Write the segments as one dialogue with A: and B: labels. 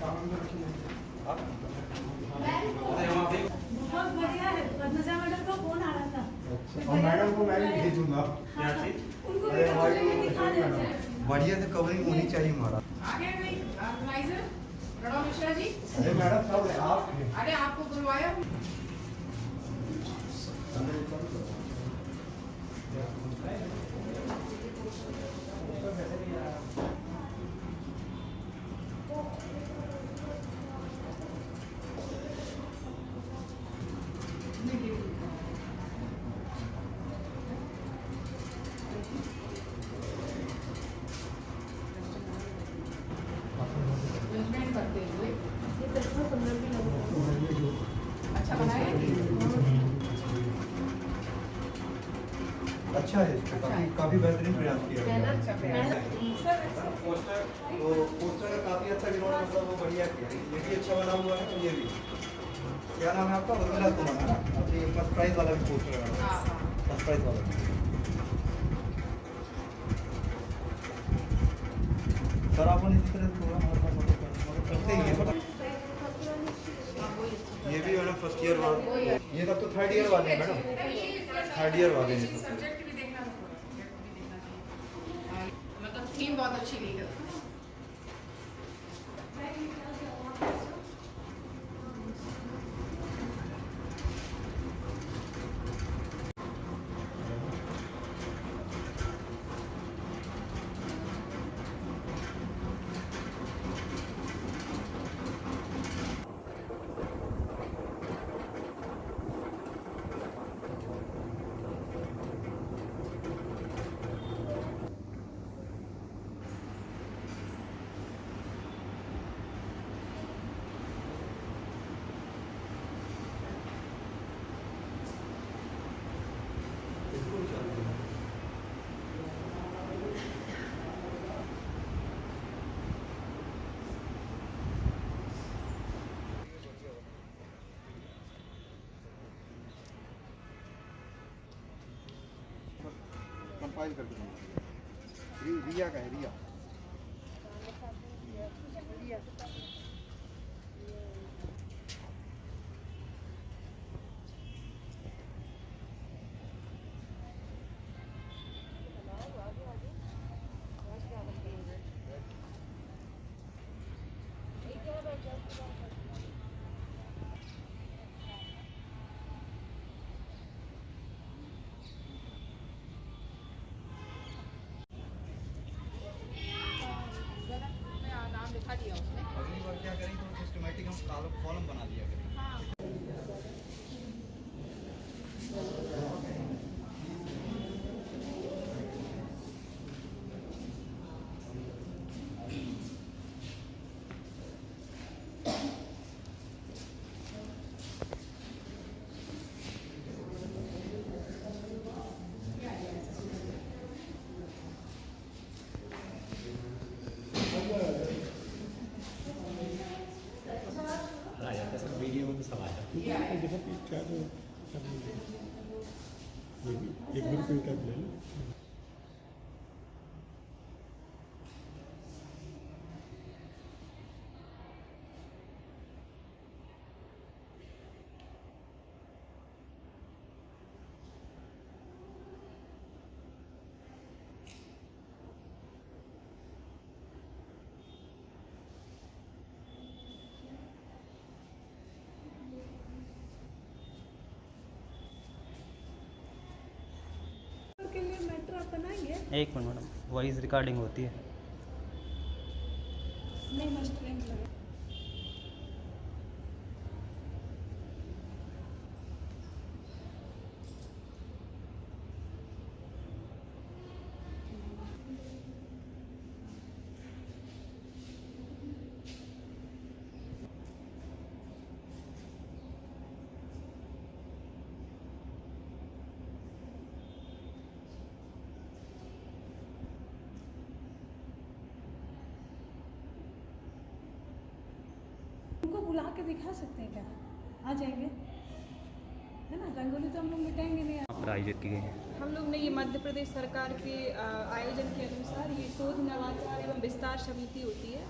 A: बहुत बढ़िया है। पद्मजा मैडम का फोन आ रहा था।
B: और मैडम को मैं भी भेजूंगा।
A: क्या चीज? उनको भी दिखा देते हैं।
B: बढ़िया से कवरिंग होनी चाहिए हमारा।
C: आगे भाई ऑर्गेनाइजर प्रणव मिश्रा जी।
B: अरे मैडम सब आप।
C: अरे आपको बुलवाया। करते हुए अच्छा बनाया
B: अच्छा है, काफी बेहतरीन प्रयास किया है। तो पोस्टर काफी अच्छा इन्होंने मतलब वो बढ़िया किया, ये भी अच्छा बना हुआ है। और ये भी क्या नाम है आपका? उर्मिला कुमार है ना? अभी फर्स्ट प्राइज वाला भी पोस्टर है, फर्स्ट प्राइज वाला। सर अपन इस तरह थोड़ा करते ही है। ये भी मैडम फर्स्ट ईयर वाले, ये सब तो थर्ड ईयर वाले हैं मैडम, थर्ड ईयर वाले हैं।
C: सब्जेक्ट भी देखना मतलब थीम बहुत अच्छी ली है।
B: कंपाइल कर दूँगा। रिया का है, रिया।
C: नाम लिखा दिया उसने।
B: अगली बार क्या करें तो सिस्टमैटिक हम कॉलम बना दिया करें।
C: हाँ।
D: वीडियो में तो सब आया एक मिनट ले लो।
A: बनाएंगे।
E: एक मिनट मैडम, वॉइस रिकॉर्डिंग होती है।
A: नहीं मस्ट लगा। बुला के दिखा सकते हैं क्या? आ जाएंगे, है ना? रंगोली तो हम लोग मिटाएंगे नहीं।
E: आयोजित की गई है।
F: हम लोग ने ये मध्य प्रदेश सरकार के आयोजन के अनुसार ये शोध नवाचार एवं विस्तार समिति होती है,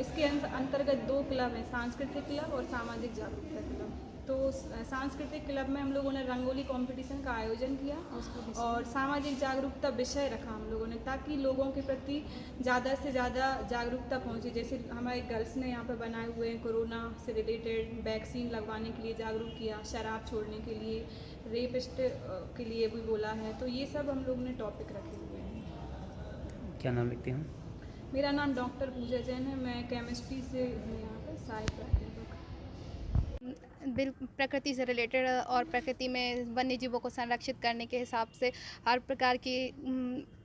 F: इसके अंतर्गत 2 क्लब हैं, सांस्कृतिक क्लब और सामाजिक जागरूकता क्लब। तो सांस्कृतिक क्लब में हम लोगों ने रंगोली कंपटीशन का आयोजन किया और सामाजिक जागरूकता विषय रखा हम लोगों ने, ताकि लोगों के प्रति ज़्यादा से ज़्यादा जागरूकता पहुंचे। जैसे हमारे गर्ल्स ने यहाँ पर बनाए हुए हैं, कोरोना से रिलेटेड वैक्सीन लगवाने के लिए जागरूक किया, शराब छोड़ने के लिए, रेपिस्ट के लिए भी बोला है। तो ये सब हम लोग ने टॉपिक रखे हुए हैं।
E: क्या नाम लिखती हूँ?
F: मेरा नाम डॉक्टर पूजा जैन है, मैं केमिस्ट्री से हूँ यहाँ पर सहायक प्राध्यापक।
G: प्रकृति से रिलेटेड और प्रकृति में वन्य जीवों को संरक्षित करने के हिसाब से हर प्रकार की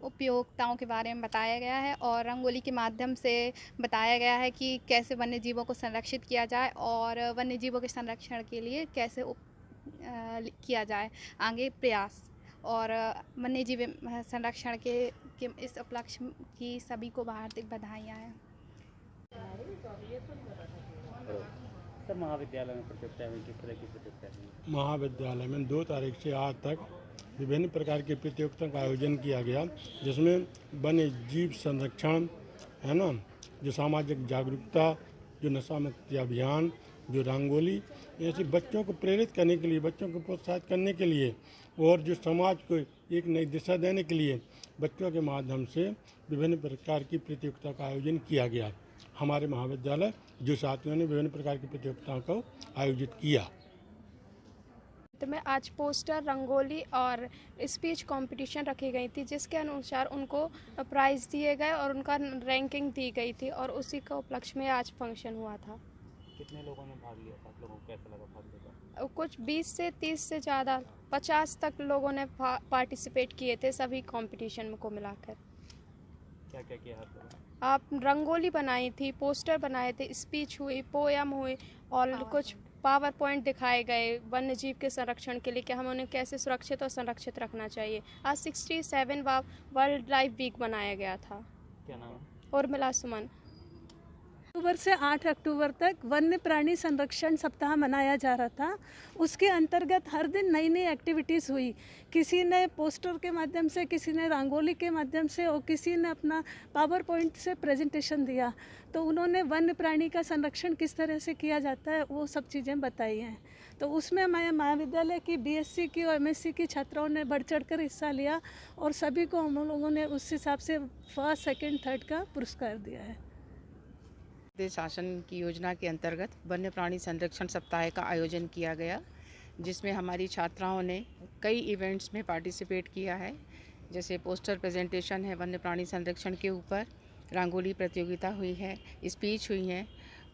G: उपयोगिताओं के बारे में बताया गया है और रंगोली के माध्यम से बताया गया है कि कैसे वन्य जीवों को संरक्षित किया जाए और वन्य जीवों के संरक्षण के लिए कैसे किया जाए आगे प्रयास। और वन्य जीव संरक्षण के इस उपलक्ष्य की सभी को हार्दिक बधाइयाँ हैं।
E: सर, महाविद्यालय में प्रतियोगिता में किस तरह की प्रतियोगिता है?
D: महाविद्यालय में 2 तारीख से आज तक विभिन्न प्रकार की प्रतियोगिताओं का आयोजन किया गया, जिसमें वन्य जीव संरक्षण है ना, जो सामाजिक जागरूकता, जो नशा मुक्ति अभियान, जो रंगोली, ऐसे बच्चों को प्रेरित करने के लिए, बच्चों को प्रोत्साहित करने के लिए और जो समाज को एक नई दिशा देने के लिए बच्चों के माध्यम से विभिन्न प्रकार की प्रतियोगिता का आयोजन किया गया। हमारे महाविद्यालय जो साथियों ने विभिन्न प्रकार की प्रतियोगिताओं को आयोजित किया।
G: तो मैं आज पोस्टर, रंगोली और स्पीच कंपटीशन रखी गई थी, जिसके अनुसार उनको प्राइज़ दिए गए और उनका रैंकिंग दी गई थी और उसी का उपलक्ष्य में आज फंक्शन हुआ था।
E: कितने लोगों ने भाग लिया था? आप लोगों को कैसा लगा भाग लेकर?
G: कुछ 20 से 30 से ज़्यादा 50 तक लोगों ने पार्टिसिपेट किए थे सभी कंपटीशन को मिलाकर।
E: क्या क्या किया आप लोगों ने?
G: आप रंगोली बनाई थी, पोस्टर बनाए थे, स्पीच हुई, पोयम हुई और कुछ पावर पॉइंट दिखाए गए वन्य जीव के संरक्षण के लिए कि हमें उन्हें कैसे सुरक्षित और संरक्षित रखना चाहिए। आज 67वां वर्ल्ड लाइफ वीक मनाया गया था।
E: क्या नाम है?
G: उर्मिला सुमन।
A: अक्टूबर से 8 अक्टूबर तक वन्य प्राणी संरक्षण सप्ताह मनाया जा रहा था। उसके अंतर्गत हर दिन नई नई एक्टिविटीज़ हुई। किसी ने पोस्टर के माध्यम से, किसी ने रंगोली के माध्यम से और किसी ने अपना पावर पॉइंट से प्रेजेंटेशन दिया। तो उन्होंने वन्य प्राणी का संरक्षण किस तरह से किया जाता है वो सब चीज़ें बताई हैं। तो उसमें हमारे महाविद्यालय की BSc की और MSc की छात्राओं ने बढ़ चढ़ कर हिस्सा लिया और सभी को हम लोगों ने उस हिसाब से 1st, 2nd, 3rd का पुरस्कार दिया है।
C: देश शासन की योजना के अंतर्गत वन्य प्राणी संरक्षण सप्ताह का आयोजन किया गया, जिसमें हमारी छात्राओं ने कई इवेंट्स में पार्टिसिपेट किया है। जैसे पोस्टर प्रेजेंटेशन है वन्य प्राणी संरक्षण के ऊपर, रंगोली प्रतियोगिता हुई है, स्पीच हुई है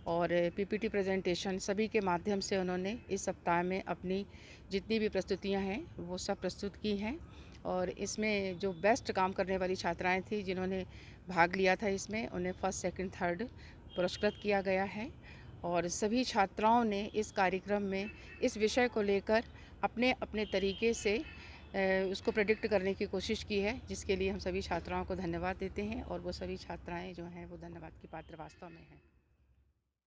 C: और PPT प्रेजेंटेशन, सभी के माध्यम से उन्होंने इस सप्ताह में अपनी जितनी भी प्रस्तुतियां हैं वो सब प्रस्तुत की हैं। और इसमें जो बेस्ट काम करने वाली छात्राएं थी जिन्होंने भाग लिया था, इसमें उन्हें 1st, 2nd, 3rd पुरस्कृत किया गया है। और सभी छात्राओं ने इस कार्यक्रम में इस विषय को लेकर अपने अपने तरीके से उसको प्रेडिक्ट करने की कोशिश की है, जिसके लिए हम सभी छात्राओं को धन्यवाद देते हैं और वो सभी छात्राएं जो हैं वो धन्यवाद की पात्र वास्तव में हैं।